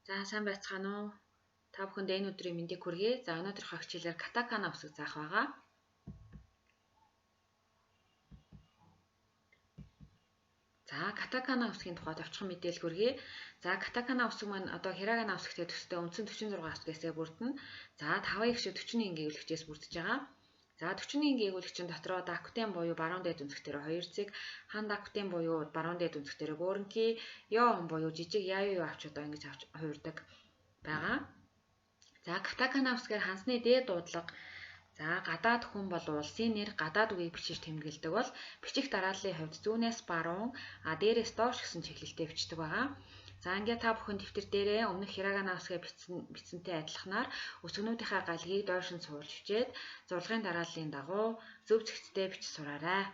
За сайн байцгаана уу? Та бүхэнд энэ өдрийн мэндийг хүргэе. За өнөөдрийнхөө хичээлээр катакана үсэг заах байгаа. За катакана үсгийн тухай товчхон мэдээлэл хүргэе. За катакана үсэг маань одоо хирагана үсэгтэй төстэй үндсэн 46 үсгээсээ бүрдэнэ. За 5 гişэ 41 гээгүүлэгчээс бүрдэж байгаа. За 41 гээгүүлэгчин дотроо дакутен буюу баруун дээд үнцгтэр 2 зэг, хан дакутен буюу баруун дээд үнцгтэр гөөрөнки, ёон буюу жижиг яю авч одоо ингэж авч хуурдаг байгаа. За катакана үсгээр хансны дээд дуудлага за гадаад хүн бол улсын нэр гадаад үгийг бичиж тэмдэглэдэг бол бичих дарааллын хувьд зүүнээс баруун дээрээс доош гэсэн чиглэлтэй бичдэг байгаа. За ингээд та бүхэн дэвтэр дээрээ өмнөх хирагана үсгээ бичсэнтэй адилханаар үсгнүүдийнхаа галгийг доош нь суулж бичээд зурлагын дарааллын дагуу зөв зэгцтэй бичиж сураарай.